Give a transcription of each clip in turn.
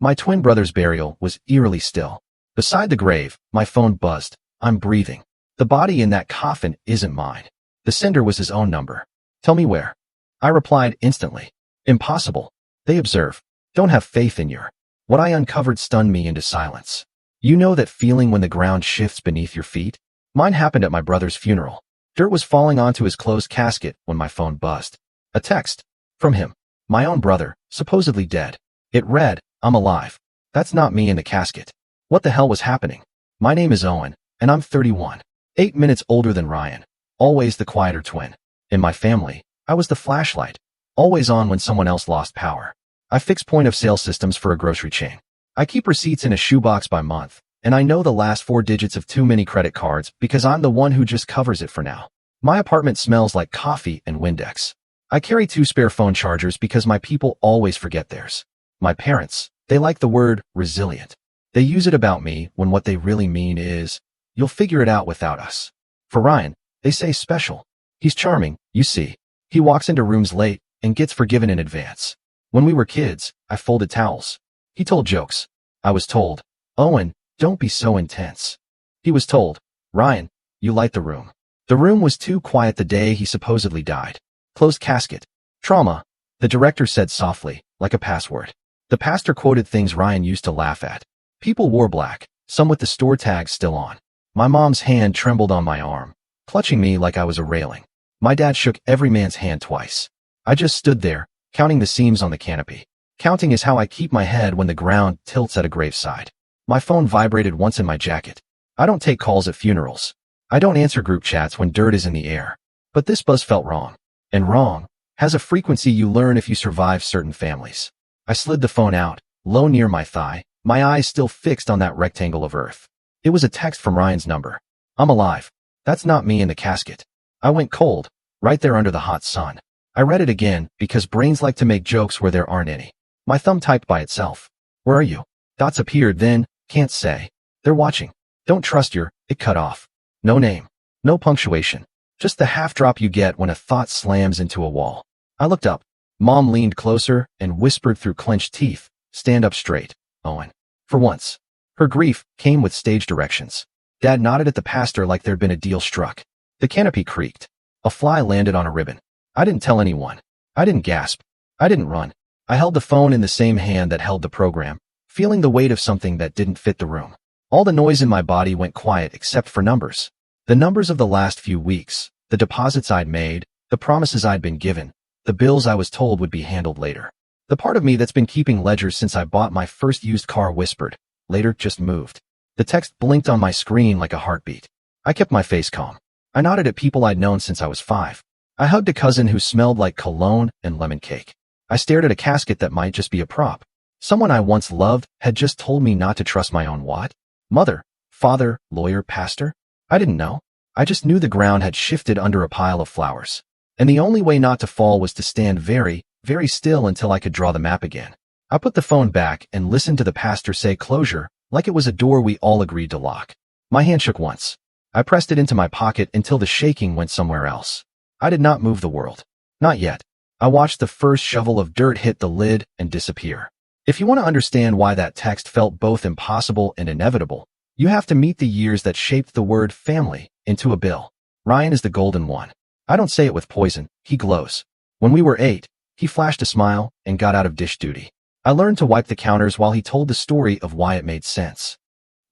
My twin brother's burial was eerily still. Beside the grave, my phone buzzed. I'm breathing. The body in that coffin isn't mine. The sender was his own number. Tell me where. I replied instantly. Impossible. They observe. Don't have faith in your. What I uncovered stunned me into silence. You know that feeling when the ground shifts beneath your feet? Mine happened at my brother's funeral. Dirt was falling onto his closed casket when my phone buzzed. A text. From him. My own brother, supposedly dead. It read, I'm alive. That's not me in the casket. What the hell was happening? My name is Owen, and I'm 31. 8 minutes older than Ryan. Always the quieter twin. In my family, I was the flashlight. Always on when someone else lost power. I fix point-of-sale systems for a grocery chain. I keep receipts in a shoebox by month, and I know the last 4 digits of too many credit cards because I'm the one who just covers it for now. My apartment smells like coffee and Windex. I carry 2 spare phone chargers because my people always forget theirs. My parents, they like the word resilient. They use it about me when what they really mean is, you'll figure it out without us. For Ryan, they say special. He's charming, you see. He walks into rooms late and gets forgiven in advance. When we were kids, I folded towels. He told jokes. I was told, Owen, don't be so intense. He was told, Ryan, you light the room. The room was too quiet the day he supposedly died. Closed casket. Trauma, the director said softly, like a password. The pastor quoted things Ryan used to laugh at. People wore black, some with the store tags still on. My mom's hand trembled on my arm, clutching me like I was a railing. My dad shook every man's hand twice. I just stood there, counting the seams on the canopy. Counting is how I keep my head when the ground tilts at a graveside. My phone vibrated once in my jacket. I don't take calls at funerals. I don't answer group chats when dirt is in the air. But this buzz felt wrong. And wrong has a frequency you learn if you survive certain families. I slid the phone out, low near my thigh, my eyes still fixed on that rectangle of earth. It was a text from Ryan's number. I'm alive. That's not me in the casket. I went cold, right there under the hot sun. I read it again because brains like to make jokes where there aren't any. My thumb typed by itself. Where are you? Dots appeared then, can't say. They're watching. Don't trust your, it cut off. No name. No punctuation. Just the half drop you get when a thought slams into a wall. I looked up. Mom leaned closer and whispered through clenched teeth, stand up straight, Owen. For once. Her grief came with stage directions. Dad nodded at the pastor like there'd been a deal struck. The canopy creaked. A fly landed on a ribbon. I didn't tell anyone. I didn't gasp. I didn't run. I held the phone in the same hand that held the program, feeling the weight of something that didn't fit the room. All the noise in my body went quiet except for numbers. The numbers of the last few weeks, the deposits I'd made, the promises I'd been given, the bills I was told would be handled later. The part of me that's been keeping ledgers since I bought my first used car whispered, later just moved. The text blinked on my screen like a heartbeat. I kept my face calm. I nodded at people I'd known since I was 5. I hugged a cousin who smelled like cologne and lemon cake. I stared at a casket that might just be a prop. Someone I once loved had just told me not to trust my own what? Mother, father, lawyer, pastor? I didn't know. I just knew the ground had shifted under a pile of flowers. And the only way not to fall was to stand very, very still until I could draw the map again. I put the phone back and listened to the pastor say closure, like it was a door we all agreed to lock. My hand shook once. I pressed it into my pocket until the shaking went somewhere else. I did not move the world. Not yet. I watched the first shovel of dirt hit the lid and disappear. If you want to understand why that text felt both impossible and inevitable, you have to meet the years that shaped the word family into a bill. Ryan is the golden one. I don't say it with poison, he glows. When we were 8, he flashed a smile and got out of dish duty. I learned to wipe the counters while he told the story of why it made sense.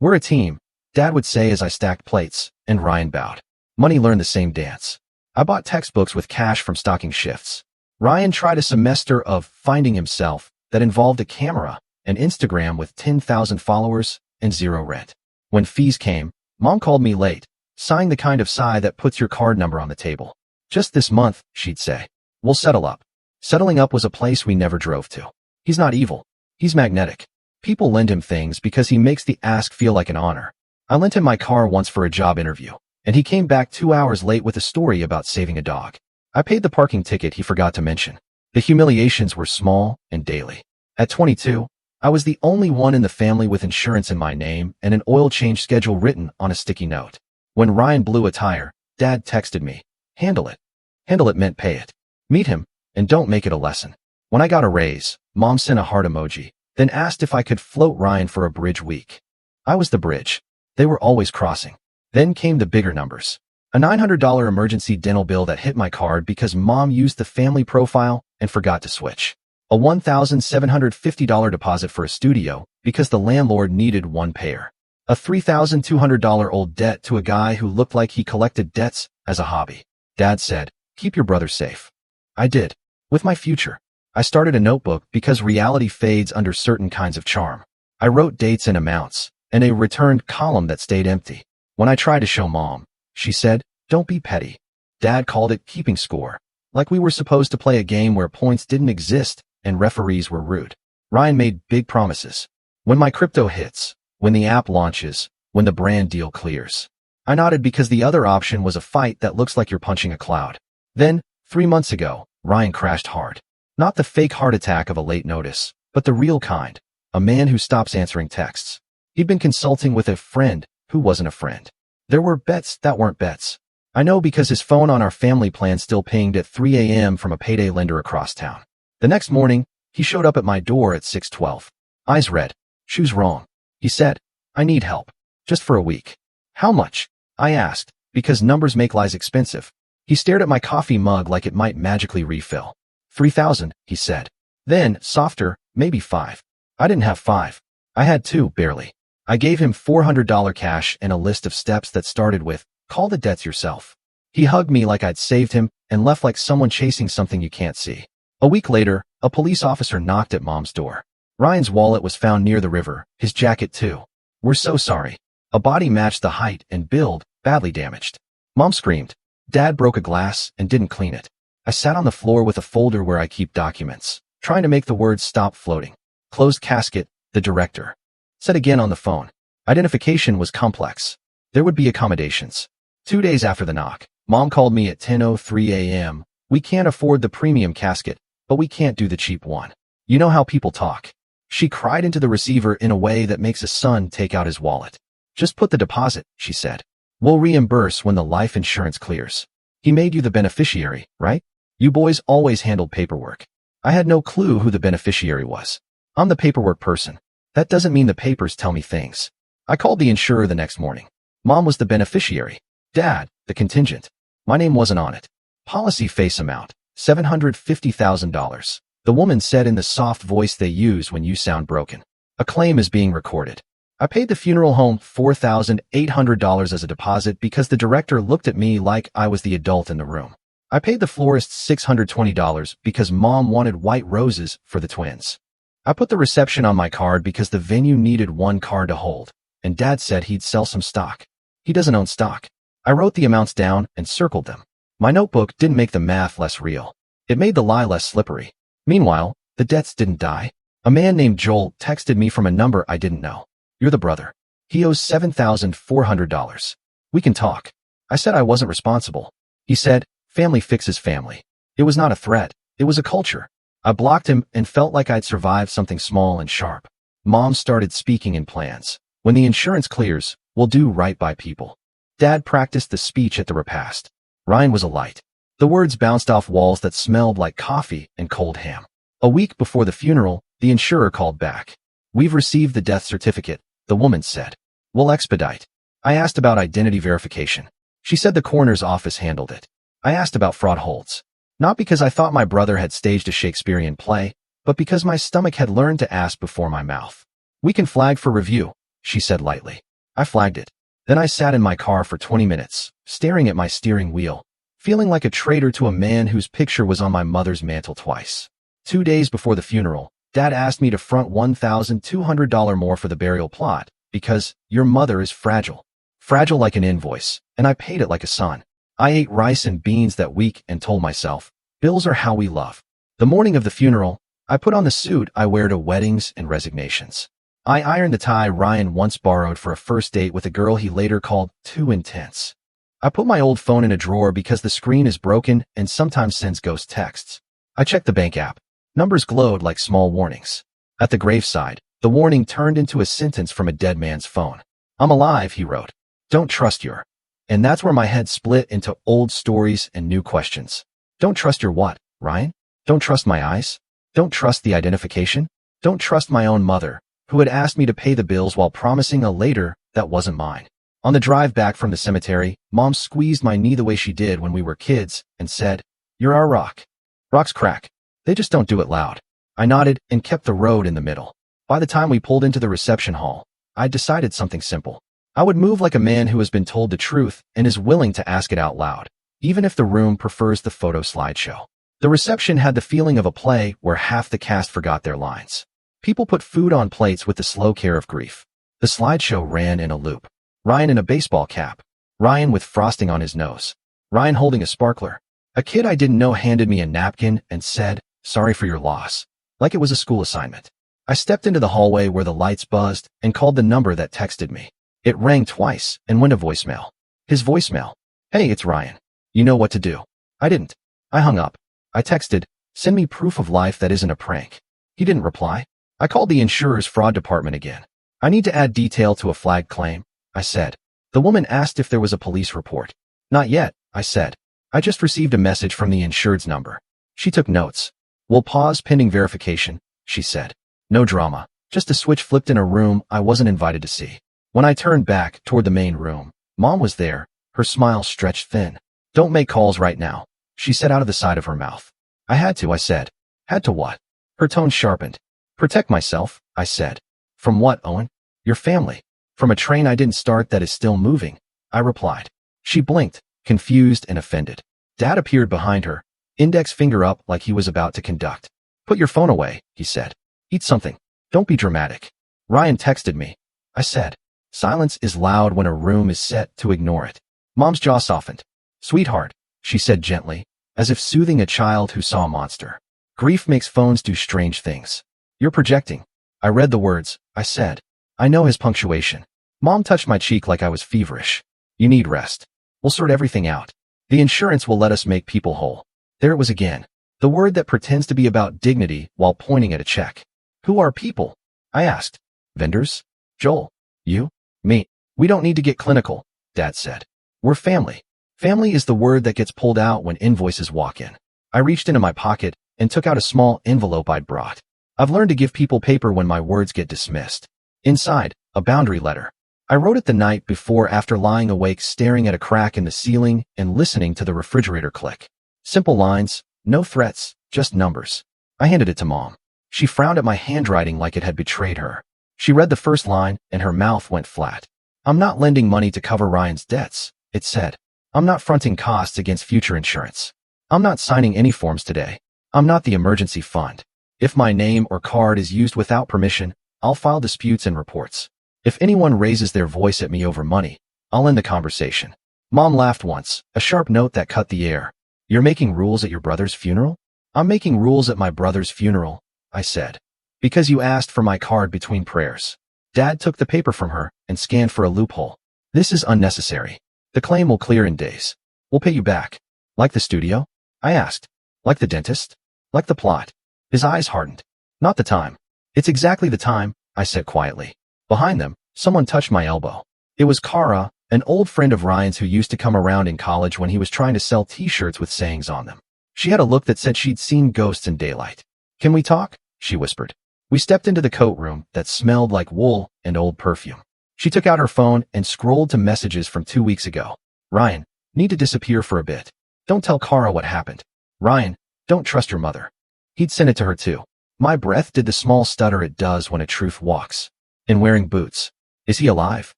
We're a team, Dad would say as I stacked plates, and Ryan bowed. Money learned the same dance. I bought textbooks with cash from stocking shifts. Ryan tried a semester of finding himself that involved a camera, an Instagram with 10,000 followers, and 0 rent. When fees came, Mom called me late, sighing the kind of sigh that puts your card number on the table. Just this month, she'd say. We'll settle up. Settling up was a place we never drove to. He's not evil. He's magnetic. People lend him things because he makes the ask feel like an honor. I lent him my car once for a job interview, and he came back 2 hours late with a story about saving a dog. I paid the parking ticket he forgot to mention. The humiliations were small and daily. At 22, I was the only one in the family with insurance in my name and an oil change schedule written on a sticky note. When Ryan blew a tire, Dad texted me, handle it. Handle it meant pay it. Meet him, and don't make it a lesson. When I got a raise, Mom sent a heart emoji, then asked if I could float Ryan for a bridge week. I was the bridge. They were always crossing. Then came the bigger numbers. A $900 emergency dental bill that hit my card because mom used the family profile and forgot to switch. A $1,750 deposit for a studio because the landlord needed one payer. A $3,200 old debt to a guy who looked like he collected debts as a hobby. Dad said, "Keep your brother safe." I did. With my future. I started a notebook because reality fades under certain kinds of charm. I wrote dates and amounts, and a returned column that stayed empty. When I tried to show mom, she said, "Don't be petty." Dad called it keeping score, like we were supposed to play a game where points didn't exist and referees were rude. Ryan made big promises. When my crypto hits, when the app launches, when the brand deal clears. I nodded because the other option was a fight that looks like you're punching a cloud. Then, 3 months ago, Ryan crashed hard. Not the fake heart attack of a late notice, but the real kind. A man who stops answering texts. He'd been consulting with a friend who wasn't a friend. There were bets that weren't bets. I know because his phone on our family plan still pinged at 3 a.m. from a payday lender across town. The next morning, he showed up at my door at 6:12. Eyes red. Shoes wrong. He said, "I need help. Just for a week." "How much?" I asked, because numbers make lies expensive. He stared at my coffee mug like it might magically refill. 3,000, he said. Then, softer, maybe 5. I didn't have 5. I had 2, barely. I gave him $400 cash and a list of steps that started with, "Call the debts yourself." He hugged me like I'd saved him and left like someone chasing something you can't see. A week later, a police officer knocked at mom's door. Ryan's wallet was found near the river, his jacket too. "We're so sorry." A body matched the height and build, badly damaged. Mom screamed. Dad broke a glass and didn't clean it. I sat on the floor with a folder where I keep documents, trying to make the words stop floating. Closed casket, the director. Said again on the phone. Identification was complex. There would be accommodations. 2 days after the knock, Mom called me at 10:03 a.m. "We can't afford the premium casket, but we can't do the cheap one. You know how people talk." She cried into the receiver in a way that makes a son take out his wallet. "Just put the deposit," she said. "We'll reimburse when the life insurance clears." He made you the beneficiary, right? You boys always handled paperwork. I had no clue who the beneficiary was. I'm the paperwork person. That doesn't mean the papers tell me things. I called the insurer the next morning. Mom was the beneficiary. Dad, the contingent. My name wasn't on it. Policy face amount, $750,000. The woman said in the soft voice they use when you sound broken. A claim is being recorded. I paid the funeral home $4,800 as a deposit because the director looked at me like I was the adult in the room. I paid the florist $620 because Mom wanted white roses for the twins. I put the reception on my card because the venue needed one card to hold, and Dad said he'd sell some stock. He doesn't own stock. I wrote the amounts down and circled them. My notebook didn't make the math less real. It made the lie less slippery. Meanwhile, the debts didn't die. A man named Joel texted me from a number I didn't know. "You're the brother. He owes $7,400. We can talk." I said I wasn't responsible. He said, "Family fixes family." It was not a threat. It was a culture. I blocked him and felt like I'd survived something small and sharp. Mom started speaking in plans. "When the insurance clears, we'll do right by people." Dad practiced the speech at the repast. Ryan was a light. The words bounced off walls that smelled like coffee and cold ham. A week before the funeral, the insurer called back. "We've received the death certificate," the woman said. "We'll expedite." I asked about identity verification. She said the coroner's office handled it. I asked about fraud holds. Not because I thought my brother had staged a Shakespearean play, but because my stomach had learned to ask before my mouth. "We can flag for review," she said lightly. I flagged it. Then I sat in my car for 20 minutes, staring at my steering wheel, feeling like a traitor to a man whose picture was on my mother's mantle twice. 2 days before the funeral, Dad asked me to front $1,200 more for the burial plot, because your mother is fragile. Fragile like an invoice, and I paid it like a son. I ate rice and beans that week and told myself, bills are how we love. The morning of the funeral, I put on the suit I wear to weddings and resignations. I ironed the tie Ryan once borrowed for a first date with a girl he later called too intense. I put my old phone in a drawer because the screen is broken and sometimes sends ghost texts. I checked the bank app. Numbers glowed like small warnings. At the graveside, the warning turned into a sentence from a dead man's phone. "I'm alive," he wrote. "Don't trust your..." And that's where my head split into old stories and new questions. Don't trust your what, Ryan? Don't trust my eyes? Don't trust the identification? Don't trust my own mother, who had asked me to pay the bills while promising a later that wasn't mine. On the drive back from the cemetery, Mom squeezed my knee the way she did when we were kids and said, "You're our rock." Rocks crack. They just don't do it loud. I nodded and kept the road in the middle. By the time we pulled into the reception hall, I'd decided something simple. I would move like a man who has been told the truth and is willing to ask it out loud, even if the room prefers the photo slideshow. The reception had the feeling of a play where half the cast forgot their lines. People put food on plates with the slow care of grief. The slideshow ran in a loop. Ryan in a baseball cap. Ryan with frosting on his nose. Ryan holding a sparkler. A kid I didn't know handed me a napkin and said, "Sorry for your loss," like it was a school assignment. I stepped into the hallway where the lights buzzed and called the number that texted me. It rang twice and went to voicemail. His voicemail. "Hey, it's Ryan. You know what to do." I didn't. I hung up. I texted, "Send me proof of life that isn't a prank." He didn't reply. I called the insurer's fraud department again. "I need to add detail to a flagged claim," I said. The woman asked if there was a police report. "Not yet," I said. "I just received a message from the insured's number." She took notes. "We'll pause pending verification," she said. No drama, just a switch flipped in a room I wasn't invited to see. When I turned back toward the main room, Mom was there, her smile stretched thin. "Don't make calls right now," she said out of the side of her mouth. "I had to," I said. "Had to what?" Her tone sharpened. "Protect myself," I said. "From what, Owen?" "Your family." "From a train I didn't start that is still moving," I replied. She blinked, confused and offended. Dad appeared behind her, index finger up like he was about to conduct. "Put your phone away," he said. "Eat something. Don't be dramatic." "Ryan texted me," I said. Silence is loud when a room is set to ignore it. Mom's jaw softened. "Sweetheart," she said gently, as if soothing a child who saw a monster. "Grief makes phones do strange things. You're projecting." I read the words, I said. I know his punctuation. Mom touched my cheek like I was feverish. "You need rest. We'll sort everything out. The insurance will let us make people whole." There it was again. The word that pretends to be about dignity while pointing at a check. "Who are people?" I asked. "Vendors? Joel? You? Me? We don't need to get clinical," Dad said. "We're family." Family is the word that gets pulled out when invoices walk in. I reached into my pocket and took out a small envelope I'd brought. I've learned to give people paper when my words get dismissed. Inside, a boundary letter. I wrote it the night before after lying awake staring at a crack in the ceiling and listening to the refrigerator click. Simple lines, no threats, just numbers. I handed it to Mom. She frowned at my handwriting like it had betrayed her. She read the first line and her mouth went flat. "I'm not lending money to cover Ryan's debts," it said. "I'm not fronting costs against future insurance. I'm not signing any forms today. I'm not the emergency fund. If my name or card is used without permission, I'll file disputes and reports. If anyone raises their voice at me over money, I'll end the conversation." Mom laughed once, a sharp note that cut the air. "You're making rules at your brother's funeral?" "I'm making rules at my brother's funeral," I said. "Because you asked for my card between prayers." Dad took the paper from her and scanned for a loophole. "This is unnecessary. The claim will clear in days. We'll pay you back." "Like the studio?" I asked. "Like the dentist? Like the plot?" His eyes hardened. "Not the time." "It's exactly the time," I said quietly. Behind them, someone touched my elbow. It was Kara, an old friend of Ryan's who used to come around in college when he was trying to sell t-shirts with sayings on them. She had a look that said she'd seen ghosts in daylight. "Can we talk?" she whispered. We stepped into the coat room that smelled like wool and old perfume. She took out her phone and scrolled to messages from 2 weeks ago. "Ryan, need to disappear for a bit. Don't tell Kara what happened. Ryan, don't trust your mother." He'd sent it to her too. My breath did the small stutter it does when a truth walks. "And wearing boots. Is he alive?"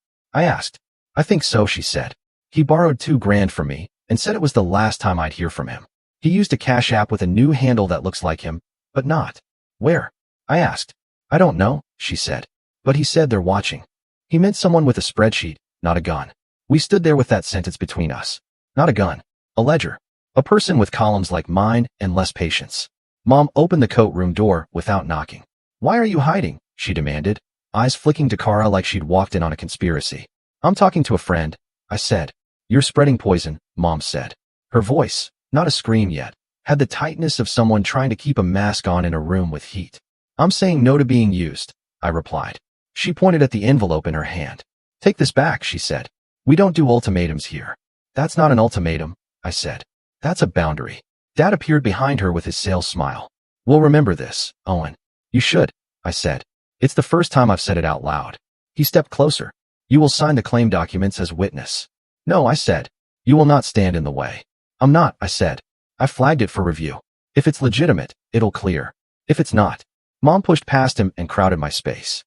I asked. "I think so," she said. "He borrowed $2,000 from me and said it was the last time I'd hear from him. He used a Cash App with a new handle that looks like him, but not." "Where?" I asked. "I don't know," she said. "But he said they're watching." He meant someone with a spreadsheet, not a gun. We stood there with that sentence between us. Not a gun. A ledger. A person with columns like mine and less patience. Mom opened the coat room door without knocking. "Why are you hiding?" she demanded, eyes flicking to Kara like she'd walked in on a conspiracy. "I'm talking to a friend," I said. "You're spreading poison," Mom said. Her voice, not a scream yet, had the tightness of someone trying to keep a mask on in a room with heat. "I'm saying no to being used," I replied. She pointed at the envelope in her hand. "Take this back," she said. "We don't do ultimatums here." "That's not an ultimatum," I said. "That's a boundary." Dad appeared behind her with his sales smile. "We'll remember this, Owen." "You should," I said. It's the first time I've said it out loud. He stepped closer. You will sign the claim documents as witness. No, I said. You will not stand in the way. I'm not, I said. I flagged it for review. If it's legitimate, it'll clear. If it's not. Mom pushed past him and crowded my space.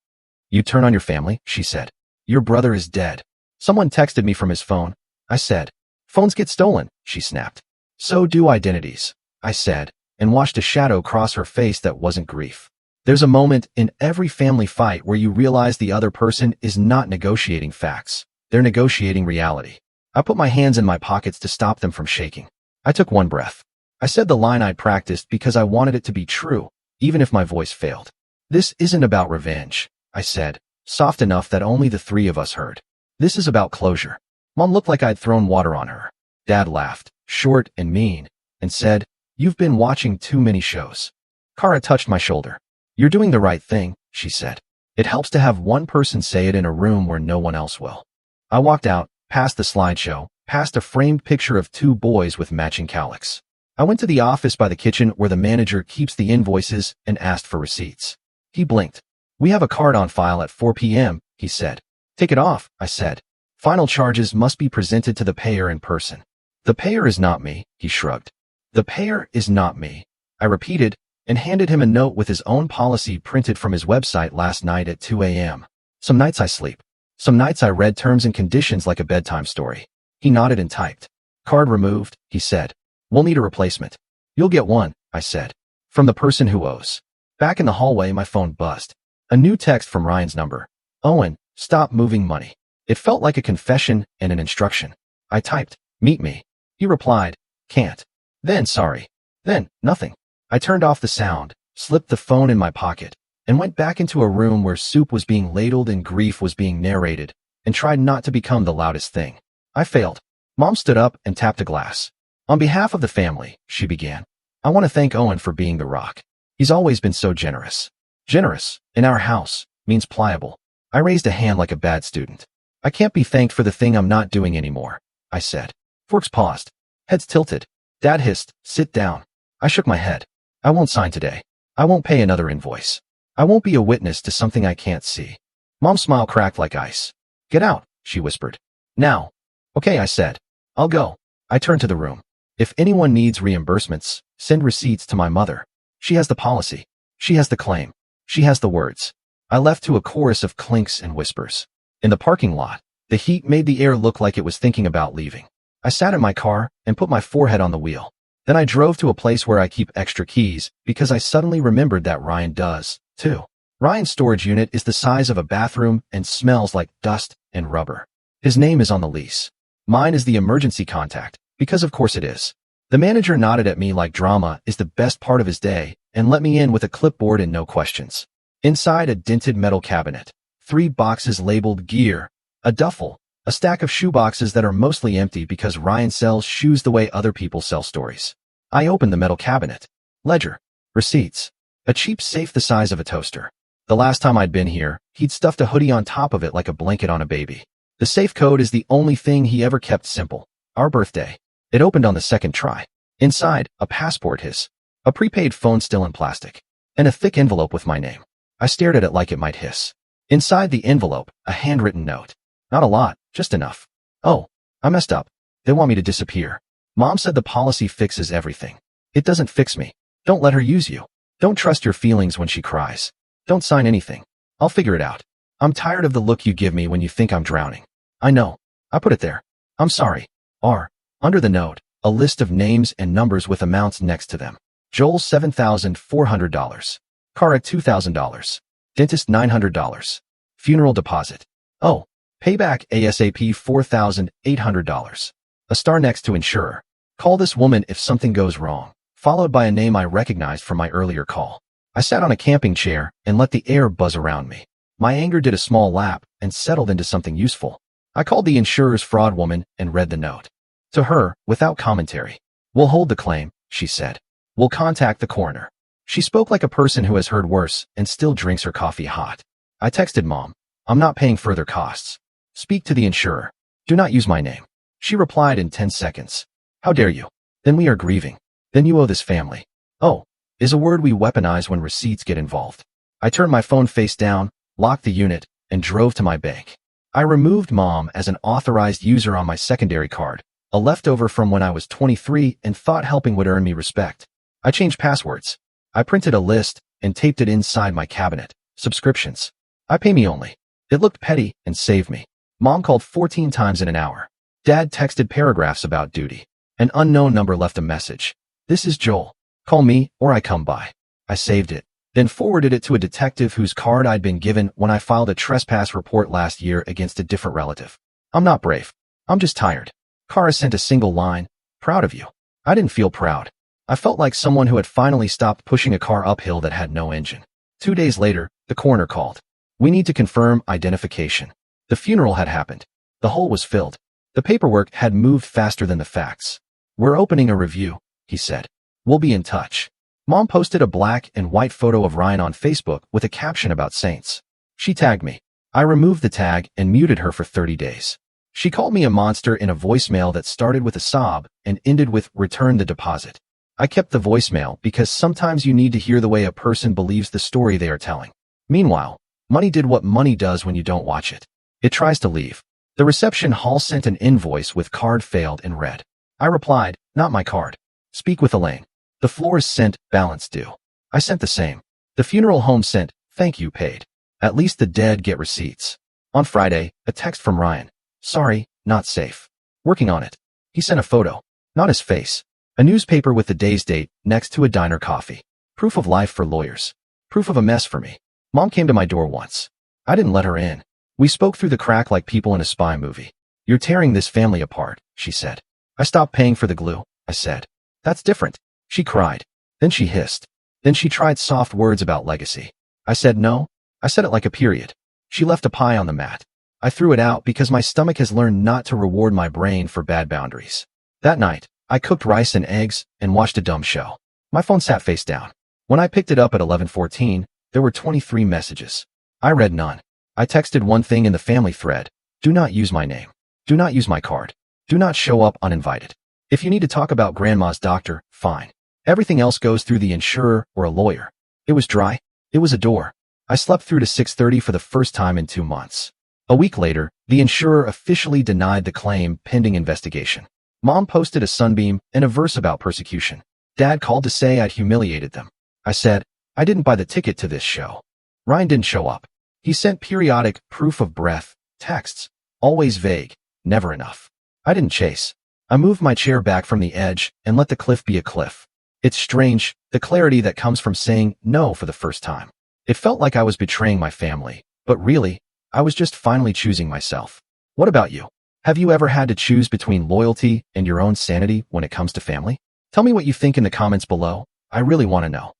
You turn on your family, she said. Your brother is dead. Someone texted me from his phone, I said. Phones get stolen, she snapped. So do identities, I said, and watched a shadow cross her face that wasn't grief. There's a moment in every family fight where you realize the other person is not negotiating facts. They're negotiating reality. I put my hands in my pockets to stop them from shaking. I took one breath. I said the line I'd practiced because I wanted it to be true, even if my voice failed. This isn't about revenge, I said, soft enough that only the three of us heard. This is about closure. Mom looked like I'd thrown water on her. Dad laughed, short and mean, and said, You've been watching too many shows. Kara touched my shoulder. You're doing the right thing, she said. It helps to have one person say it in a room where no one else will. I walked out, past the slideshow, past a framed picture of two boys with matching cowlicks. I went to the office by the kitchen where the manager keeps the invoices and asked for receipts. He blinked. We have a card on file at 4 p.m., he said. Take it off, I said. Final charges must be presented to the payer in person. The payer is not me, he shrugged. The payer is not me, I repeated, and handed him a note with his own policy printed from his website last night at 2 a.m. Some nights I sleep. Some nights I read terms and conditions like a bedtime story. He nodded and typed. Card removed, he said. We'll need a replacement. You'll get one, I said. From the person who owes. Back in the hallway, my phone buzzed. A new text from Ryan's number. Owen, stop moving money. It felt like a confession and an instruction. I typed, meet me. He replied, can't. Then sorry. Then, nothing. I turned off the sound, slipped the phone in my pocket, and went back into a room where soup was being ladled and grief was being narrated, and tried not to become the loudest thing. I failed. Mom stood up and tapped a glass. On behalf of the family, she began. I want to thank Owen for being the rock. He's always been so generous. Generous, in our house, means pliable. I raised a hand like a bad student. I can't be thanked for the thing I'm not doing anymore, I said. Forks paused. Heads tilted. Dad hissed, sit down. I shook my head. I won't sign today. I won't pay another invoice. I won't be a witness to something I can't see. Mom's smile cracked like ice. Get out, she whispered. Now. Okay, I said. I'll go. I turned to the room. If anyone needs reimbursements, send receipts to my mother. She has the policy. She has the claim. She has the words. I left to a chorus of clinks and whispers. In the parking lot, the heat made the air look like it was thinking about leaving. I sat in my car and put my forehead on the wheel. Then I drove to a place where I keep extra keys because I suddenly remembered that Ryan does, too. Ryan's storage unit is the size of a bathroom and smells like dust and rubber. His name is on the lease. Mine is the emergency contact, because of course it is. The manager nodded at me like drama is the best part of his day and let me in with a clipboard and no questions. Inside a dented metal cabinet, 3 boxes labeled gear, a duffel, a stack of shoeboxes that are mostly empty because Ryan sells shoes the way other people sell stories. I opened the metal cabinet. Ledger. Receipts. A cheap safe the size of a toaster. The last time I'd been here, he'd stuffed a hoodie on top of it like a blanket on a baby. The safe code is the only thing he ever kept simple. Our birthday. It opened on the second try. Inside, a passport hiss. A prepaid phone still in plastic. And a thick envelope with my name. I stared at it like it might hiss. Inside the envelope, a handwritten note. Not a lot, just enough. Oh, I messed up. They want me to disappear. Mom said the policy fixes everything. It doesn't fix me. Don't let her use you. Don't trust your feelings when she cries. Don't sign anything. I'll figure it out. I'm tired of the look you give me when you think I'm drowning. I know. I put it there. I'm sorry. R. Under the note, a list of names and numbers with amounts next to them. Joel $7,400. Kara $2,000. Dentist $900. Funeral deposit. Oh. Payback ASAP $4,800. A star next to insurer. Call this woman if something goes wrong. Followed by a name I recognized from my earlier call. I sat on a camping chair and let the air buzz around me. My anger did a small lap and settled into something useful. I called the insurer's fraud woman and read the note. To her, without commentary. We'll hold the claim, she said. We'll contact the coroner. She spoke like a person who has heard worse and still drinks her coffee hot. I texted Mom. I'm not paying further costs. Speak to the insurer. Do not use my name. She replied in 10 seconds. How dare you? Then we are grieving. Then you owe this family. Oh, is a word we weaponize when receipts get involved. I turned my phone face down, locked the unit, and drove to my bank. I removed Mom as an authorized user on my secondary card, a leftover from when I was 23 and thought helping would earn me respect. I changed passwords. I printed a list and taped it inside my cabinet. Subscriptions. I pay me only. It looked petty and saved me. Mom called 14 times in an hour. Dad texted paragraphs about duty. An unknown number left a message. This is Joel. Call me or I come by. I saved it, then forwarded it to a detective whose card I'd been given when I filed a trespass report last year against a different relative. I'm not brave. I'm just tired. Kara sent a single line. Proud of you. I didn't feel proud. I felt like someone who had finally stopped pushing a car uphill that had no engine. 2 days later, the coroner called. We need to confirm identification. The funeral had happened. The hole was filled. The paperwork had moved faster than the facts. We're opening a review, he said. We'll be in touch. Mom posted a black and white photo of Ryan on Facebook with a caption about saints. She tagged me. I removed the tag and muted her for 30 days. She called me a monster in a voicemail that started with a sob and ended with return the deposit. I kept the voicemail because sometimes you need to hear the way a person believes the story they are telling. Meanwhile, money did what money does when you don't watch it. It tries to leave. The reception hall sent an invoice with card failed and read. I replied, not my card. Speak with Elaine. The floors sent balance due. I sent the same. The funeral home sent thank you paid. At least the dead get receipts. On Friday, a text from Ryan. Sorry, not safe. Working on it. He sent a photo. Not his face. A newspaper with the day's date next to a diner coffee. Proof of life for lawyers. Proof of a mess for me. Mom came to my door once. I didn't let her in. We spoke through the crack like people in a spy movie. You're tearing this family apart, she said. I stopped paying for the glue, I said. That's different. She cried. Then she hissed. Then she tried soft words about legacy. I said no. I said it like a period. She left a pie on the mat. I threw it out because my stomach has learned not to reward my brain for bad boundaries. That night, I cooked rice and eggs and watched a dumb show. My phone sat face down. When I picked it up at 11:14, there were 23 messages. I read none. I texted one thing in the family thread. Do not use my name. Do not use my card. Do not show up uninvited. If you need to talk about grandma's doctor, fine. Everything else goes through the insurer or a lawyer. It was dry. It was a door. I slept through to 6:30 for the first time in 2 months. A week later, the insurer officially denied the claim pending investigation. Mom posted a sunbeam and a verse about persecution. Dad called to say I'd humiliated them. I said, I didn't buy the ticket to this show. Ryan didn't show up. He sent periodic proof of breath texts, always vague, never enough. I didn't chase. I moved my chair back from the edge and let the cliff be a cliff. It's strange, the clarity that comes from saying no for the first time. It felt like I was betraying my family, but really, I was just finally choosing myself. What about you? Have you ever had to choose between loyalty and your own sanity when it comes to family? Tell me what you think in the comments below. I really want to know.